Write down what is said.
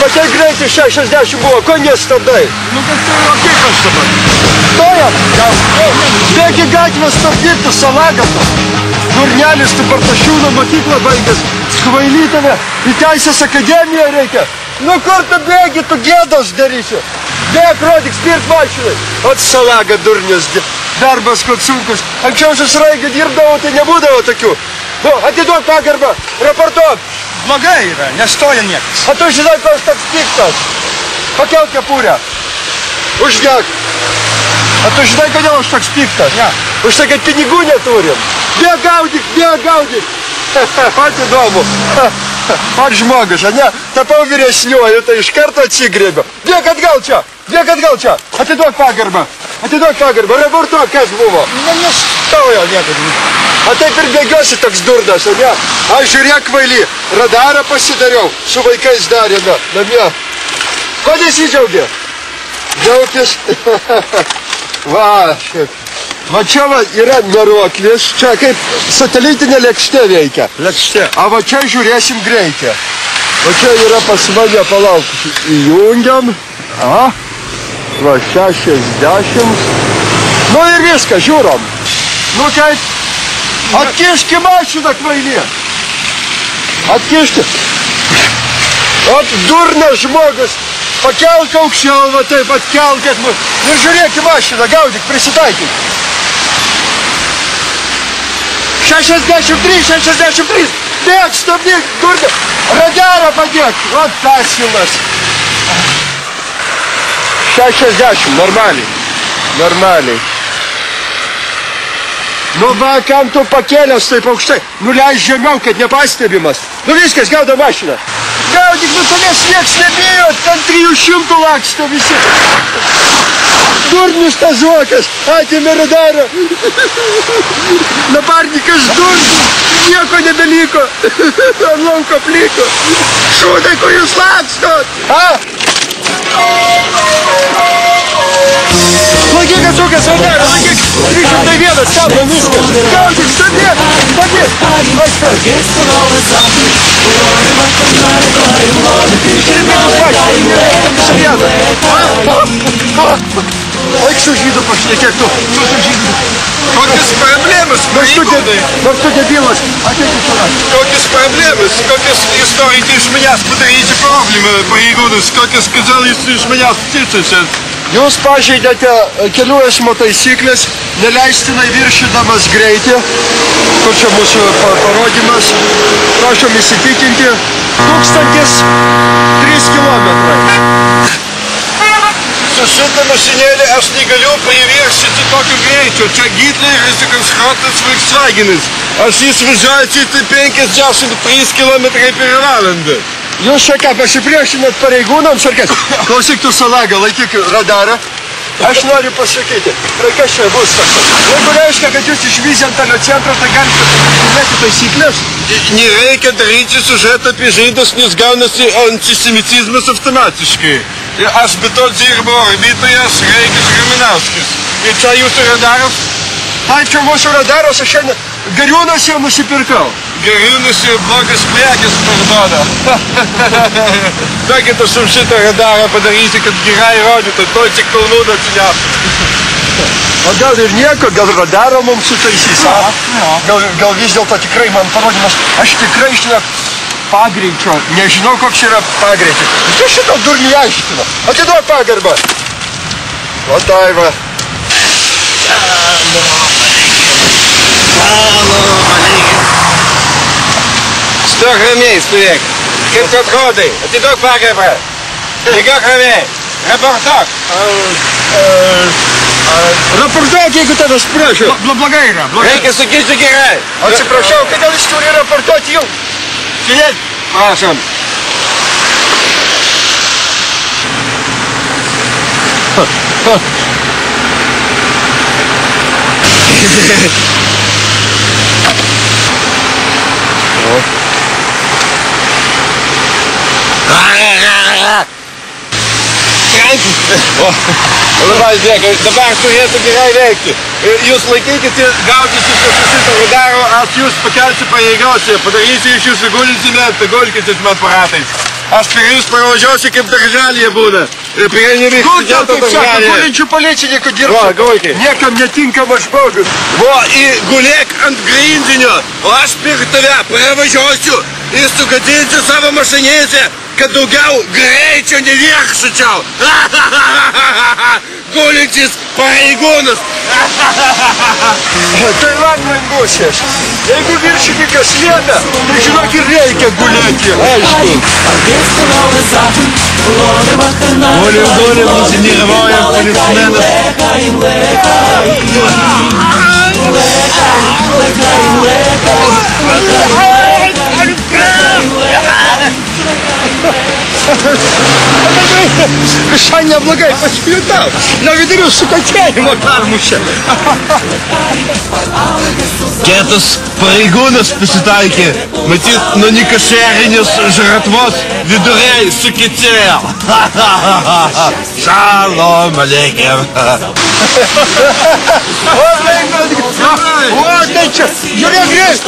bet greitai 60 buvo, ko nestabdai? Nu, kad tai okėkas dabar. Stojam? Bėgi gatvę stabdyti, Salagatą. Durnelis, tu Bartašiūno mokyklą baigęs. Skvaily tave į Teisės akademiją reikia. Nu kur tu bėgi, tu gėdos darysi. Bėg, rodik, spirt mašinai. Ot Salaga durnius, darbas koks sunkus. Anksčiau susraigį dirbdavo, tai nebūdavo tokių. Nu, atiduok pagarbą, raportuok. Blogai yra, nestoja niekas. A tu žinai, kas toks piktas. Pakelk kepurę. Uždėk. A tu žinai, kodėl aš toks piktas? Ne. Už tai, kad pinigų neturim. Bėg gaudyk, bėg gaudyk. Pat įdomu. Pat žmogus, a ne? Tapau vyresniuoju, tai iš karto atsigrėbiu. Bėg atgal čia, bėg atgal čia. Atiduok pagarbą, raportuok, kas buvo. Nestoja niekas. A taip ir bėgiosi toks durdas, a ne? Aš žiūrėk, kvaily, radarą pasidariau, su vaikais darėme, namie. Ko nesidžiaugė? Džiaugtis. Va, šiaip. Va čia va yra meruoklis, čia kaip satelitinė lėkštė veikia. Lėkštė. A va čia žiūrėsim greitį. Va čia yra pas mane, palauk, įjungiam. A, va 60. Nu ir viską, žiūrom. Nu kaip, atkiški mašiną, kvailė. Atkiški. Ot, durnas žmogus. Pakelk aukščiau, va taip, atkelkit mus. Ir žiūrėk į mašiną, gaudyk, prisitaikyk. 63. Bėg, stabdyk, durne. Radarą padėk. Vat pasilas. 60, normaliai. Nu va, kam tu pakėlęs taip aukštai? Nuleis žemiau, kad nepastebimas. Nu viskas, gaudo mašiną. Gaudyk, nu tavęs nieks nebijo, ten 300 laksto visi. Durnius tas zuokas, atėmė radarą. Naparnikas durnius, nieko nebeliko. Ant lauko pliko. Šūdai, kur jūs lakstot? Laikyk atsukęs radarą, laikyk 301, stabdo viskas. Gaudyk, stabdėk, padėk. Eik su žydu pašnekėk tu. Kokios problemas, pareigūnai? Nors tu debilas, ateik iš čia. Kokios problemas? Kokios jūs norite iš manęs padaryti problemą, pareigūnus? Kokios, kodėl jūs iš manęs tyčiatės? Jūs pažeidėte kelių eismo taisyklės, neleistinai viršydamas greitį. Kur čia mūsų parodymas? Prašom įsitikinti. 1003 kilometrai. Su šitą mašinėlį aš negaliu priviršyti tokiu greičiu. Čia Hitleris įkonstruotas Volkswagenis. Aš jis važiuoju tik 53 km per valandą. Jūs čia ką, pasipriešinat pareigūnams ar kas? Klausyk tu, Salaga, laikyk radarą. Aš noriu pasakyti, kas čia bus toks. Jeigu reiškia, kad jūs iš Vyzentalio centro, tai galite patikrinėti taisyklės? Nereikia daryti sužetą apie žydus, nes gaunasi antisemitizmas automatiškai. Aš be to dirbu orbytojas Reikis Raminauskas. Ir čia jūsų radaras? Taip, čia mūsų radaras, aš šiandien Gariūnas jau nusipirkau. Gariūnas jau blogas prekės parduoda. Duokit aš jums šitą radarą padaryti, kad gerai rodytų, to tik kalnūdą atsineštų. O gal ir nieko, gal radarą mums sutaisys, gal vis dėlto tikrai man parodymas, aš tikrai žinau pagreičio, nežinau koks yra pagreičio. Jūs šitą durnį aiškino, atiduok pagarbą. O tai va. Stok ramiai, stovėk. Kaip tu atrodai? Atiduok pagarbą. Bėgiok ramiai. Raportuok. Raportuok, jeigu tavęs prašau. Blogai yra. Reikia sakyti gerai. Atsiprašau, kodėl jis turi raportuoti jums? Sėdėt. Prašom. Labai dėkui, dabar turėtų gerai veikti. Jūs laikykite, gaudysite su šitą radaru, aš jūs pakelsiu pareigose, padarysiu iš jūsų gulintimę, tai gulkite man aparatais. Aš prie jūs pravažiuosiu kaip darželėje būna. Ir prie universiteto darželėje. Gulinčių policininku Va, dirba. gaukiai. Niekam netinkamas žmogus. Vo, gulėk ant grindinio, o aš per tave pravažiuosiu ir sugadinsiu savo mašinėse, kad daugiau greičio neviršučiau. Gulintis pareigūnas. Tai lengvusis. Jeigu viršininkas liepia, tai žinok ir reikia gulėti. Aišku. Гулим, тренироваем полисменов. Саня, благай, посвятал. Я видел, сука, тянем кармуся. Кетас pareigūnas pasitaikė, matyt, nu nikašerinis žaratvos viduriai sukitėjo. Šalom aleikum. Вот, Неча, Юрий Андреевич,